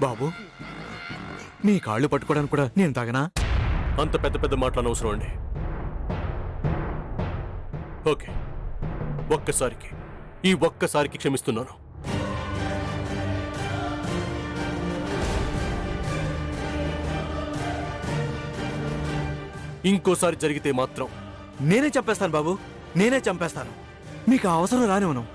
బాబు, నీ కాళ్ళు పట్టుకోవడానికి కూడా నేను తాగనా? అంత పెద్ద పెద్ద మాటలు అనవసరం అండి. ఓకే, ఈ ఒక్కసారికి క్షమిస్తున్నాను. ఇంకోసారి జరిగితే మాత్రం నేనే చంపేస్తాను బాబు, నేనే చంపేస్తాను. మీకు అవసరం రానివ్వను.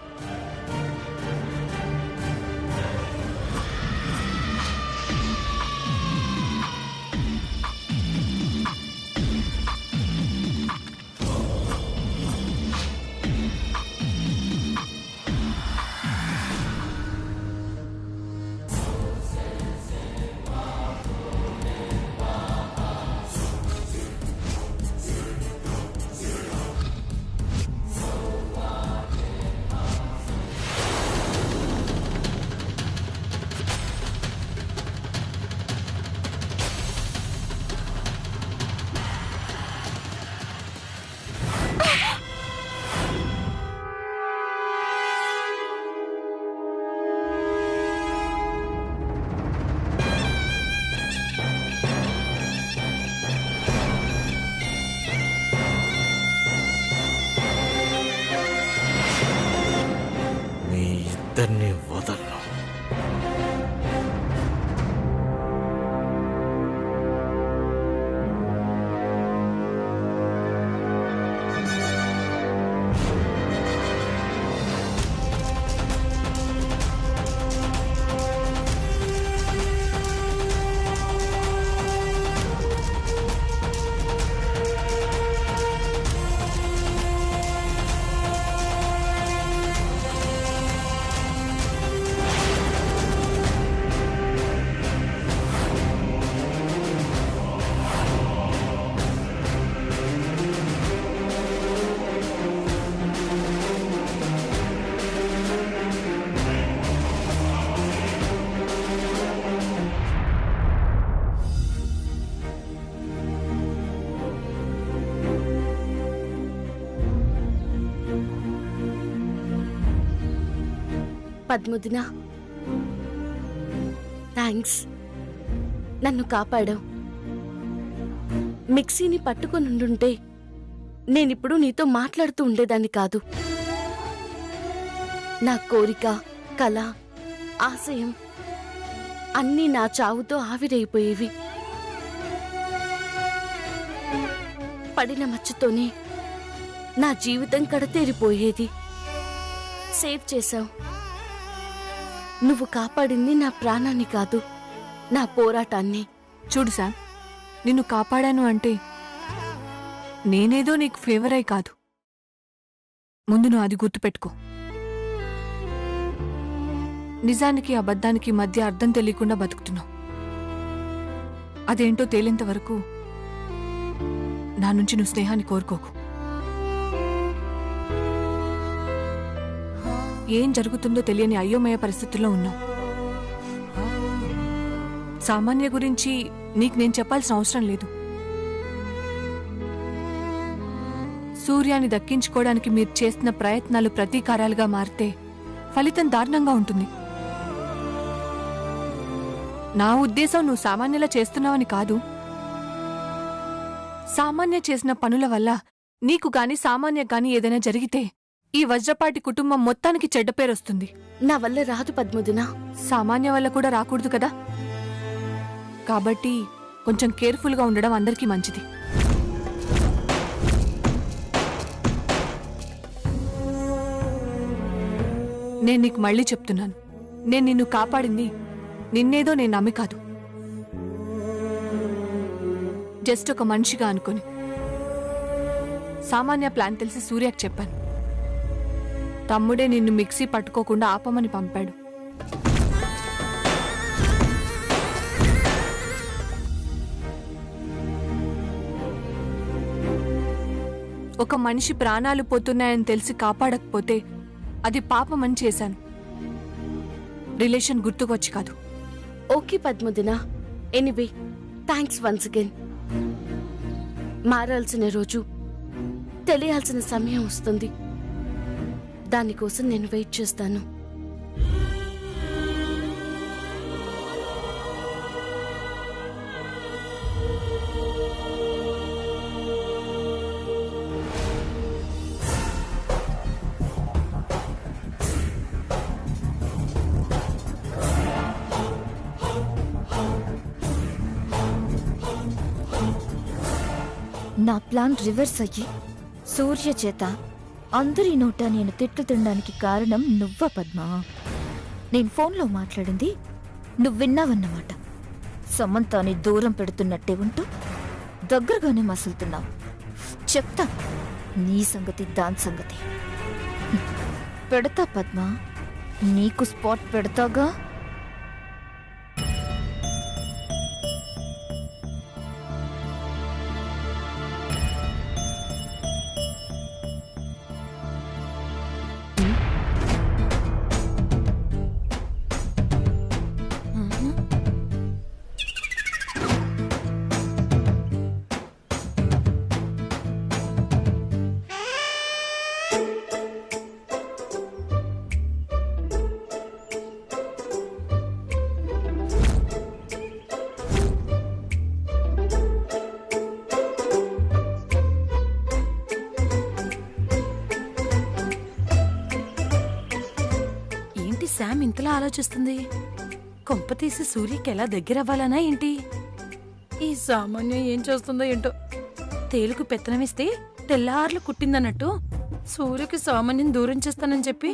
ఇద్దరిని వదలను. పద్ముదినా, థ్యాంక్స్. నన్ను కాపాడావు. మిక్సీని పట్టుకొనుండుంటే నేనిప్పుడు నీతో మాట్లాడుతూ ఉండేదాన్ని కాదు. నా కోరిక, కళ, ఆశయం అన్నీ నా చావుతో ఆవిరైపోయేవి. పడిన మచ్చతోనే నా జీవితం కడతేరిపోయేది. సేవ్ చేశావు. నువ్వు కాపాడింది నా ప్రాణాన్ని కాదు, నా పోరాటాన్ని. చూడు శామ్, నిన్ను కాపాడాను అంటే నేనేదో నీకు ఫేవర్ అయి కాదు. ముందు నువ్వు అది గుర్తుపెట్టుకో. నిజానికి అబద్ధానికి మధ్య అర్థం తెలియకుండా బతుకుతున్నావు. అదేంటో తేలేంత వరకు నా నుంచి నువ్వు స్నేహాన్ని కోరుకోకు. ఏం జరుగుతుందో తెలియని అయోమయ పరిస్థితుల్లో ఉన్నావు. సామాన్య గురించి నీకు నేను చెప్పాల్సిన అవసరం లేదు. సూర్యాన్ని దక్కించుకోవడానికి మీరు చేస్తున్న ప్రయత్నాలు ప్రతీకారాలుగా మారితే ఫలితం దారుణంగా ఉంటుంది. నా ఉద్దేశం నువ్వు సామాన్యలా చేస్తున్నావని కాదు. సామాన్య చేసిన పనుల వల్ల నీకు గాని సామాన్య గాని ఏదైనా జరిగితే ఈ వజ్రపాటి కుటుంబం మొత్తానికి చెడ్డ పేరొస్తుంది. నా వల్ల రాదు పద్ముదినా. సామాన్య వల్ల కూడా రాకూడదు కదా. కాబట్టి కొంచెం కేర్ఫుల్గా ఉండడం అందరికీ మంచిది. నేను నీకు మళ్ళీ చెప్తున్నాను, నేను నిన్ను కాపాడింది నిన్నేదో నేను నమ్మి కాదు, జస్ట్ ఒక మనిషిగా అనుకుని. సామాన్య ప్లాన్ తెలిసి సూర్యకి చెప్పాను. తమ్ముడే నిన్ను మిక్సీ పట్టుకోకుండా ఆపమని పంపాడు. ఒక మనిషి ప్రాణాలు పోతున్నాయని తెలిసి కాపాడకపోతే అది పాపమని చేశాను. రిలేషన్ గుర్తుకొచ్చి కాదు. ఓకే పద్ముదినా, ఎనీవే థ్యాంక్స్ వన్స్ అగైన్. మారాల్సిన రోజు, తెలియాల్సిన సమయం వస్తుంది. దానికోసం నేను వెయిట్ చేస్తాను. నా ప్లాన్ రివర్స్ అయ్యి సూర్య చేత అందరి నోట నేను తిట్లు తినడానికి కారణం నువ్వా పద్మా? నేను ఫోన్లో మాట్లాడింది నువ్వు విన్నావన్నమాట. సమంతాని దూరం పెడుతున్నట్టే ఉంటూ దగ్గరగానే మసులుతున్నావు. చెప్తా నీ సంగతి దాని సంగతి. పెడతా పద్మా, నీకు స్పాట్ పెడతాగా. శామ్ ఇంతలా ఆలోచిస్తుంది. కొంప తీసి సూర్యకి ఎలా దగ్గరవ్వాలనా ఏంటి? ఈ సామాన్యం ఏం చేస్తుందో ఏంటో. తేలుకు పెత్తనమిస్తే తెల్లార్లు కుట్టిందన్నట్టు సూర్యకి సామాన్యం దూరం చేస్తానని చెప్పి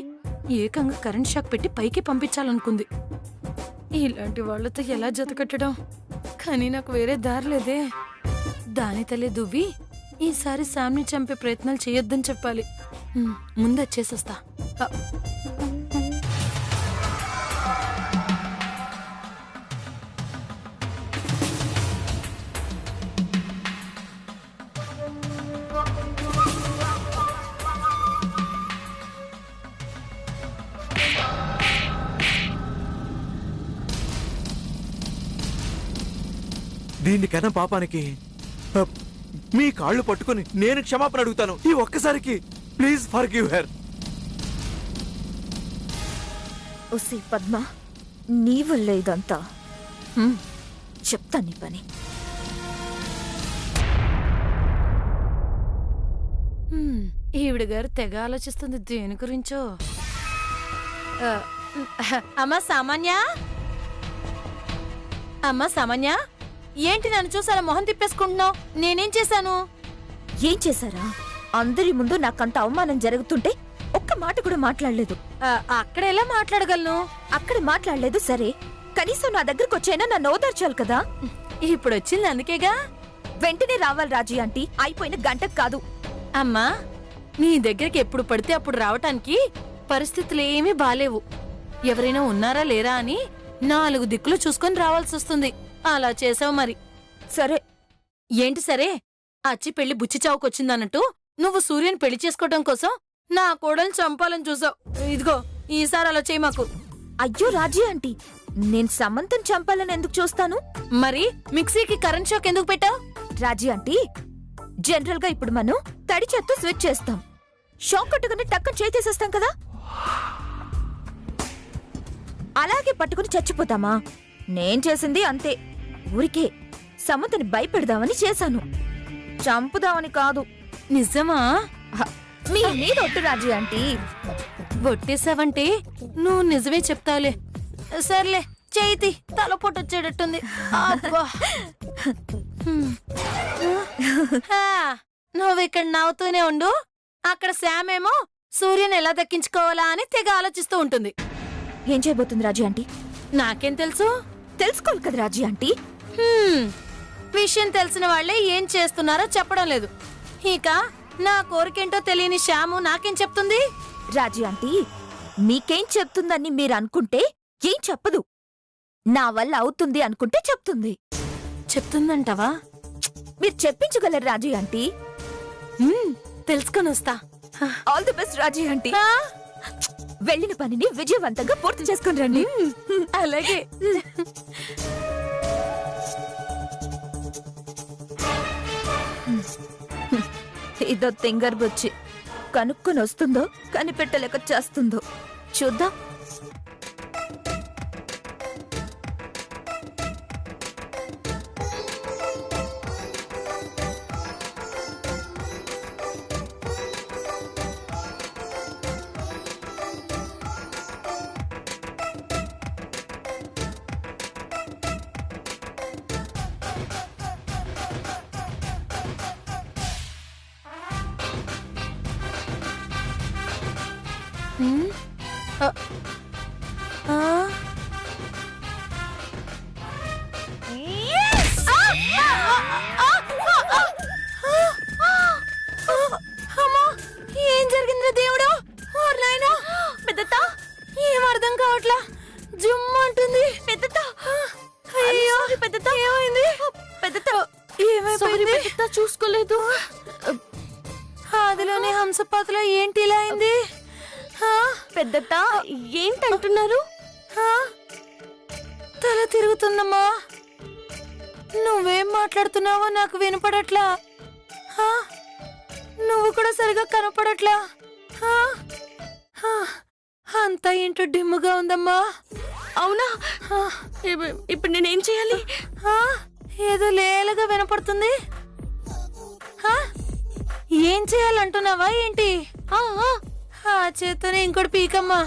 ఏకంగా కరెంట్ షాక్ పెట్టి పైకి పంపించాలనుకుంది. ఇలాంటి వాళ్లతో ఎలా జతకట్టడం? కానీ నాకు వేరే దారి లేదే. దాని తల్లి దువ్వి ఈసారి శామ్ని చంపే ప్రయత్నాలు చేయొద్దని చెప్పాలి. ముందు వచ్చేసొస్తా. దీనికన్నా పాపానికి మీ కాళ్ళు పట్టుకొని నేను క్షమాపణ అడుగుతాను. ఈ ఒక్కసారికి ప్లీజ్ ఫర్గివ్ హర్. ఉసి పద్మా, నీ వల్ల ఇదంతా. చెప్తా నీ పని. ఈవిడ గారు తెగ ఆలోచిస్తుంది దేని గురించో. అమ్మా సామాన్య, అమ్మా సామాన్య, ఏంటి నన్ను చూసి అలా మొహం తిప్పేసుకుంటున్నావు? నేనేం చేశాను? ఏం చేశారా? అందరి ముందు నాకంత అవమానం జరుగుతుంటే ఒక్క మాట కూడా మాట్లాడలేదు. అక్కడ ఎలా మాట్లాడగలను? అక్కడ మాట్లాడలేదు సరే, కనీసం నా దగ్గరకు వచ్చైనా నన్ను ఓదార్చాలి కదా. ఇప్పుడు వచ్చింది అందుకేగా. వెంటనే రావాలి రాజీ ఆంటీ, అయిపోయిన గంటకు కాదు. అమ్మా, నీ దగ్గరికి ఎప్పుడు పడితే అప్పుడు రావటానికి పరిస్థితులు ఏమీ బాలేవు. ఎవరైనా ఉన్నారా లేరా అని 4 దిక్కులు చూసుకొని రావాల్సి వస్తుంది. అలా చేసావు మరి. సరే. ఏంటి సరే? అచ్చి పెళ్లి బుచ్చి చావుకొచ్చిందన్నట్టు నువ్వు సూర్యుని పెళ్లి చేసుకోవడం కోసం నా కోడల్ని చంపాలని చూసావు. ఇదిగో ఈసారి అలా చేయి మాకు. అయ్యో రాజీ ఆంటీ, నేను సమంతం చంపాలని ఎందుకు చూస్తాను? మరి మిక్సీకి కరెంట్ షాక్ ఎందుకు పెట్టావు? రాజీ ఆంటీ, జనరల్ గా ఇప్పుడు మనం తడి చేత్తో స్విచ్ చేస్తాం. షాక్ కొట్టుకుని టక్కని చేసేస్తాం కదా, అలాగే పట్టుకుని చచ్చిపోతామా? నేను చేసింది అంతే. ఊరికే సమంతని భయపెడదామని చేశాను, చంపుదామని కాదు. నిజమా? మీ మీద ఒట్టు రాజీ ఆంటీ. ఒట్టేసావంటే నువ్వు నిజమే చెప్తావులే. సర్లే, చేతి తలపోటు వచ్చేటట్టుంది. నువ్వు ఇక్కడ నవ్వుతూనే ఉండు. అక్కడ శామ్ ఏమో సూర్యుని ఎలా దక్కించుకోవాలా అని తెగ ఆలోచిస్తూ ఉంటుంది. ఏం చేయబోతుంది రాజీ ఆంటీ? నాకేం తెలుసు? తెలుసుకోవాలి కదా రాజీ ఆంటీ. విషయం తెలిసిన వాళ్లే ఏం చేస్తున్నారో చెప్పడం లేదు. ఇక నా కోరికేంటో తెలియని శ్యాము నాకేం చెప్తుంది? రాజీ ఆంటీ, మీకేం చెప్తుందని మీరు అనుకుంటే ఏం చెప్పదు. నా వల్ల అవుతుంది అనుకుంటే చెప్తుంది. చెప్తుందంటావా? మీరు చెప్పించగలరు రాజీ ఆంటీ. తెలుసుకొని వస్తా. All the best Raji aunty. వెళ్ళిన పనిని విజయవంతంగా పూర్తి చేసుకుని రండి. అలాగే. ఇదో తింగర్ బొచ్చి, కనుక్కొని వస్తుందో కనిపెట్టలేక చేస్తుందో చూద్దాం. ఉమ్, ఆ, ఆ. అమ్మా, ఏం జరిగిందిరా దేవుడు? ఓరి నాయనా, పెద్దత్తా ఏం అర్థం కావట్లా, జుమ్ అంటుంది. పెద్దత్తా అయ్యో, పెద్దత్తా ఏమైంది? పెద్దత్తా ఏమైపోయింది? పెద్దత్తా చూసుకోలేదు. అదిలోనే హంసపాతలో ఏంటి ఇలా అయింది? ఆ, పెద్దత్తా ఏంటంటున్నారు? ఆ, తల తిరుగుతుందమ్మా. నువ్వేం మాట్లాడుతున్నావో నాకు వినపడట్లా. ఆ, నువ్వు కూడా సరిగా కనపడట్లా. ఆ, ఆ, అంతా ఏంటో డిమ్ముగా ఉందమ్మా. అవునా? ఆ, ఇప్పుడు నేనేం చేయాలి? ఆ, ఏదో లేలగా వినపడుతుంది. ఆ, ఏం చేయాలంటున్నావా ఏంటి? ఆ, ఆ, ఆ చేత్తోనే ఇంకోటి పీకమ్మా.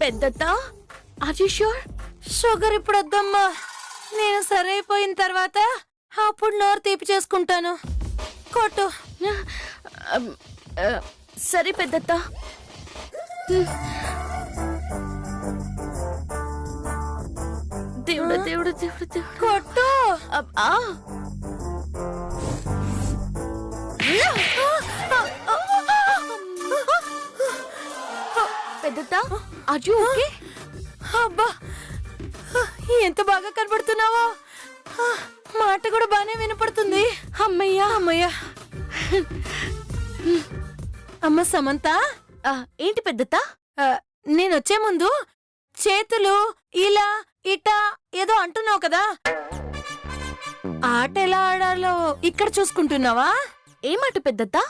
పెద్దత్తా ఆర్ యు ష్యూర్? షుగర్ ఇప్పుడు వద్దమ్మా, నేను సరైపోయిన తర్వాత అప్పుడు నోరు తీపి చేసుకుంటాను. కొట్టు. సరే పెద్దత్తా. దేవుడు దేవుడు దేవుడు దేవుడు. కొట్టు. ఆ, పెద్దత్తా ఆర్ యు ఓకే? అబ్బా, ఎంత బాగా కనపడుతున్నావో. మాట కూడా బానే వినపడుతుంది. అమ్మయ్యా. అమ్మయ్యా. అమ్మ సమంత, ఏంటి పెద్దత్తా? నేనొచ్చే ముందు చేతులు ఇలా ఇటా ఏదో అంటున్నావు కదా, ఆట ఎలా ఆడాలో ఇక్కడ చూసుకుంటున్నావా? ఏమాట పెద్దత్తా?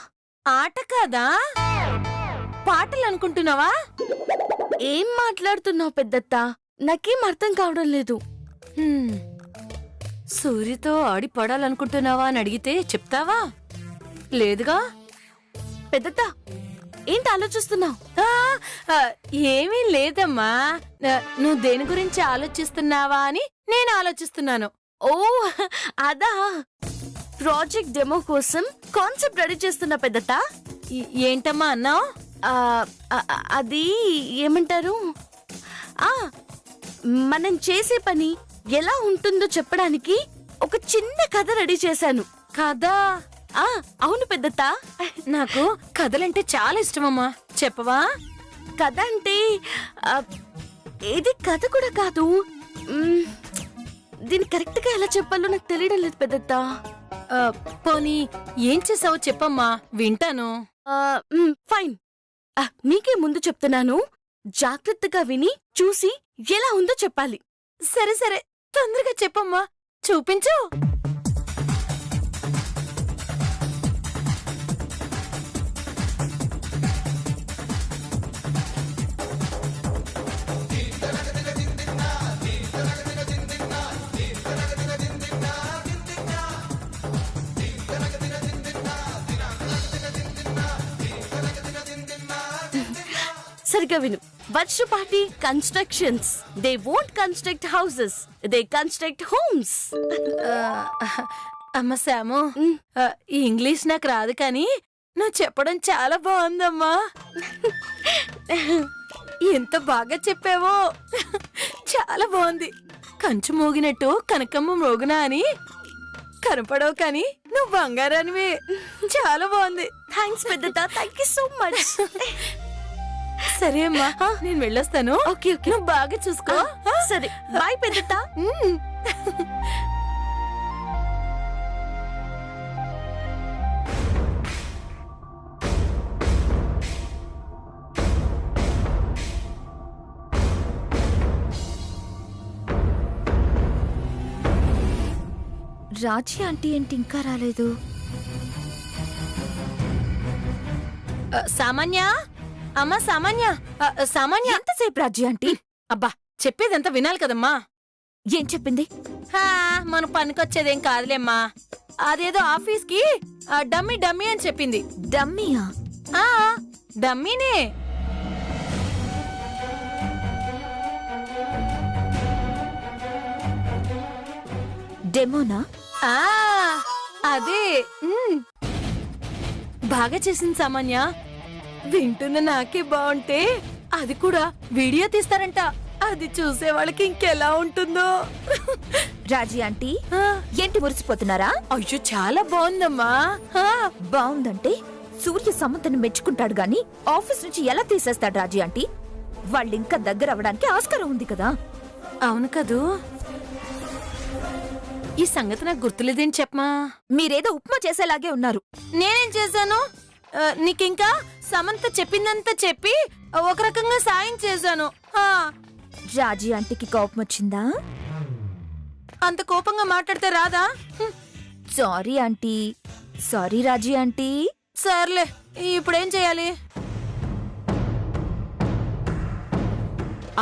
ఆట కాదా, పాటలు అనుకుంటున్నావా? ఏం మాట్లాడుతున్నావు పెద్దత్తా? నాకేం అర్థం కావడం లేదు. హ్మ్. సూర్యతో ఆడి పడాలనుకుంటున్నావా అని అడిగితే చెప్తావా? లేదుగా. పెద్దత్తా ఏంటి ఆలోచిస్తున్నావు? ఏమీ లేదమ్మా, నువ్వు దేని గురించి ఆలోచిస్తున్నావా అని నేను ఆలోచిస్తున్నాను. ఓ అదా, ప్రాజెక్ట్ డెమో కోసం కాన్సెప్ట్ రెడీ చేస్తున్నా పెద్దత్తా. ఏంటమ్మా అన్నావు? అది ఏమంటారు, మనం చేసే పని ఎలా ఉంటుందో చెప్పడానికి ఒక చిన్న కథ రెడీ చేశాను. కదా? అవును పెద్దత్తా. నాకు కథలంటే చాలా ఇష్టమమ్మా, చెప్పవా? కథ అంటే ఇది కథ కూడా కాదు. దీన్ని కరెక్ట్ గా ఎలా చెప్పాలో నాకు తెలియడం లేదు పెద్దత్తా. పోనీ ఏం చేసావో చెప్పమ్మా, వింటాను. ఫైన్, నీకే ముందు చెప్తున్నాను, జాగ్రత్తగా విని చూసి ఎలా ఉందో చెప్పాలి. సరే సరే, తొందరగా చెప్పమ్మా, చూపించు. సరిగా విను. వర్షపాటి constructions, they won't construct houses, they construct homes. అమ్మ శాము, ఈ ఇంగ్లీష్ నాకు రాదు కానీ నువ్వు చెప్పడం చాలా బాగుందమ్మా. ఎంత బాగా చెప్పావో, చాలా బాగుంది. కంచు మోగినట్టు కనకమ్మ మోగునా అని కనపడవు కానీ నువ్వు బంగారానివే. చాలా బాగుంది. థ్యాంక్స్ పెద్దత్తా, థ్యాంక్ యూ సో మచ్. సరే అమ్మా, నేను వెళ్ళొస్తాను. ఓకే ఓకే, నువ్వు బాగా చూసుకో. సరే బాయ్ పెద్దత్తా. రాజీ ఆంటీ ఏంటి ఇంకా రాలేదు? సామాన్య, అమ్మా సామాన్య, సామాన్య. ఎంతసేపు రాజీ ఆంటీ? అబ్బా, చెప్పేదంతా వినాలి కదమ్మా. ఏం చెప్పింది? మన పనికొచ్చేదేం కాదులేమ్మా. అదేదో ఆఫీస్కి డమ్మీ డమ్మీ అని చెప్పింది. డమ్మీయా? డమ్మీనే. డెమోనా? అదే. బాగా చేసింది సామాన్య. వింటున్న నాకే బాగుంటే అది కూడా వీడియో తీస్తారంట. అది చూసే వాళ్ళకి ఇంకెలా ఉంటుందో. రాజీ ఆంటీ ఆ, ఏంటి మురిసిపోతున్నారా? అయ్యో చాలా బాగుందమ్మా. ఆ, బాగుందంటే సూర్య సమంతను మెచ్చుకుంటాడు గాని ఆఫీస్ నుంచి ఎలా తీసేస్తాడు రాజీ ఆంటీ? వాళ్ళింకా దగ్గర అవ్వడానికి ఆస్కారం ఉంది కదా. అవును కదూ. ఈ సంగతి నాకు గుర్తులేదేంటి చెప్పమా. మీరేదో ఉప్మా చేసేలాగే ఉన్నారు. నేనేం చేశాను? నీకింకా సమంత చెప్పిందంతా చెప్పి ఒక రకంగా సాయం చేశాను. ఆ, రాజీ ఆంటీకి కోపం వచ్చిందా? అంత కోపంగా మాట్లాడితే రాదా? హ్మ్, సారీ ఆంటీ. సారీ రాజీ ఆంటీ. సర్లే, ఇప్పుడేం చేయాలి?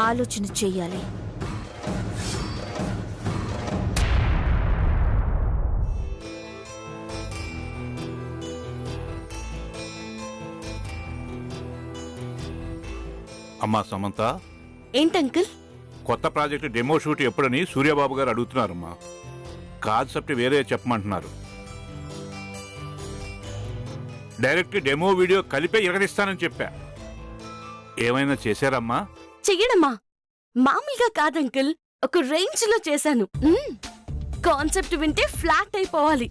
ఆలోచన చెయ్యాలి. అమ్మా సమంత, ఏంటి అంకుల్? కొత్త ప్రాజెక్టు డెమో షూట్ ఎప్పుడని సూర్యబాబు గారు అడుగుతున్నారమ్మా. కాన్సెప్ట్ వేరే చెప్పమంటున్నారు. డైరెక్ట్ డెమో వీడియో కలిపే ఇరగదీస్తానని చెప్పా. ఏమైనా చేశారమ్మా? చెయ్యడమ్మా మామూలుగా కాదంకుల్, ఒక రేంజ్ లో చేశాను. కాన్సెప్ట్ వింటే ఫ్లాట్ అయిపోవాలి.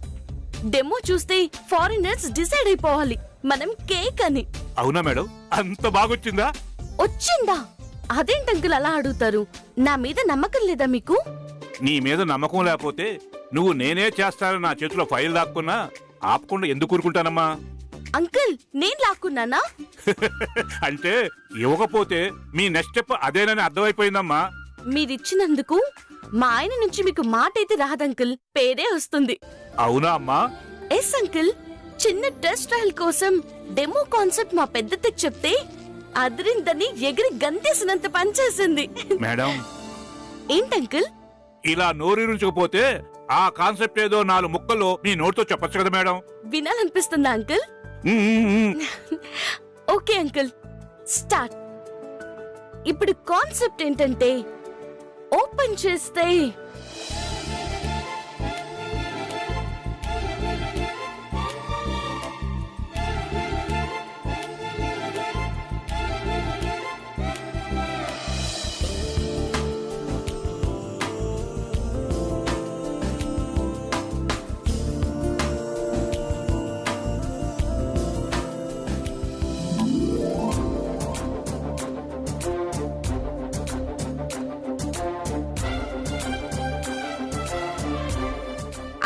డెమో చూస్తే ఫారినర్స్ డిసైడ్ అయిపోవాలి మనం కేక్ అని. అవునా మేడం, అంత బాగొచ్చిందా? వచ్చిందా? అదేంటి అంకుల్ అలా అడుగుతారు? నా మీద నమ్మకం లేదా మీకు? నీ మీద నమ్మకం లేకపోతే నువ్వు నేనే చేస్తానని నా చేతిలో ఫైల్ దాక్కున్నా ఆపకుండా ఎందుకు ఊరుకుంటానమ్మా? అంకుల్ నేను లాక్కున్నానా? అంటే ఇవ్వకపోతే మీ నెక్స్ట్ స్టెప్ అదేనని అర్థమైపోయిందమ్మా. మీరిచ్చినందుకు మా ఆయన నుంచి మీకు మాట అయితే రాదంకుల్, పేరే వస్తుంది. అవునా అమ్మా? Yes uncle. చిన్న టెస్ట్ ట్రయల్ కోసం డెమో కాన్సెప్ట్ మా పెద్దతికి చెప్తే అదిరిందని ఎగిరి గంతేసినంత పనిచేసింది. మేడం, ఏంటంకుల్? ఇలా నోరూరించకపోతే ఆ కాన్సెప్ట్ ఏదో 4 ముక్కల్లో మీ నోటితో చెప్పొచ్చు కదా మేడం. వినాలనిపిస్తుందా అంకుల్? Okay uncle, start. ఇప్పుడు కాన్సెప్ట్ ఏంటంటే ఓపెన్ చేస్తే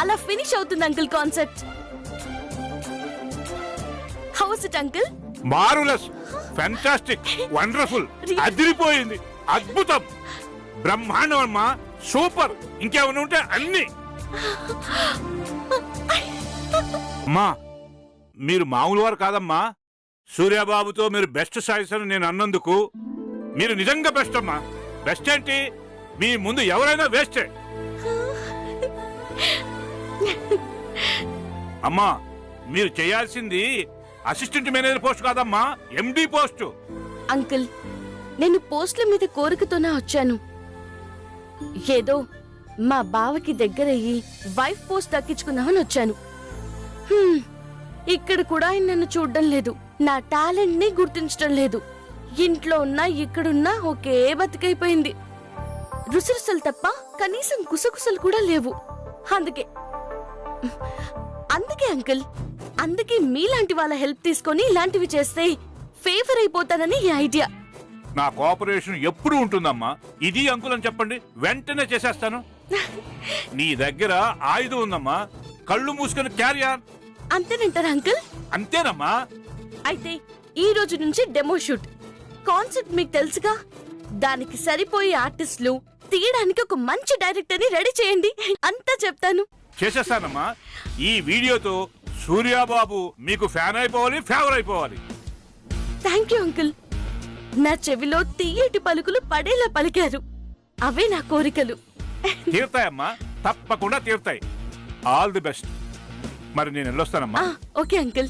అలా ఫినిష్ అవుతుంది uncle concept. How is it uncle? Marvellous, fantastic, wonderful, అదిరిపోయింది, అద్భుతం, బ్రహ్మాండం అమ్మా, సూపర్. ఇంకేమైనా ఉంటే అన్ని. అమ్మా, మీరు మామూలు వారు కాదమ్మా. సూర్యబాబుతో మీరు బెస్ట్ చాయిస్ అని నేను అన్నందుకు మీరు నిజంగా బెస్ట్ అమ్మా. బెస్ట్ ఏంటి, మీ ముందు ఎవరైనా వేస్టే. అమ్మా, మీరు చేయాల్సింది అసిస్టెంట్ మేనేజర్ పోస్ట్ కాదమ్మా, ఎండి పోస్ట్. అంకుల్ నేను పోస్ట్ల మీద కోరికతోనే వచ్చాను. ఏదో మా బావకి దగ్గరయ్యి వైఫ్ పోస్ట్ దక్కించుకుందామని వచ్చాను. ఇక్కడ కూడా ఆయన నన్ను చూడడం లేదు, నా టాలెంట్ ని గుర్తించడం లేదు. ఇంట్లో ఉన్నా ఇక్కడున్నా ఒకే బతికైపోయింది. రుసరుసలు తప్ప కనీసం కుసకుసలు కూడా లేవు. అందుకే అంకుల్, అందుకే మీలాంటి వాళ్ళ హెల్ప్ తీసుకొని ఇలాంటివి చేస్తే ఫేవర్ అయిపోతానని ఈ ఐడియా. నా కోఆపరేషన్ ఎప్పుడు ఉంటుందమ్మా. ఇది అంకుల్ అని చెప్పండి, వెంటనే చేసేస్తాను. నీ దగ్గర ఆయుధం ఉందమ్మా, కళ్ళు మూసుకొని క్యారీ ఆన్. అంతేనంటారా అంకుల్? అంతేనమ్మా. అయితే ఈ రోజు నుంచి డెమో షూట్. కాన్సెప్ట్ మీకు తెలుసుగా, దానికి సరిపోయే ఆర్టిస్టులు, తీయడానికి ఒక మంచి డైరెక్టర్ ని రెడీ చేయండి, అంతా చెప్తాను. చేసేస్తానమ్మా. ఈ వీడియోతో సూర్యబాబు మీకు ఫ్యాన్ అయిపోవాలి, ఫేవర్ అయిపోవాలి. Thank you uncle. నా చెవిలో తీయటి పలుకులు పడేలా పలికారు. అవే నా కోరికలు. తీరుతాయమ్మా, తప్పకుండా తీరుతాయి. All the best. మరి నేను వెళ్ళొస్తానమ్మా. Okay uncle.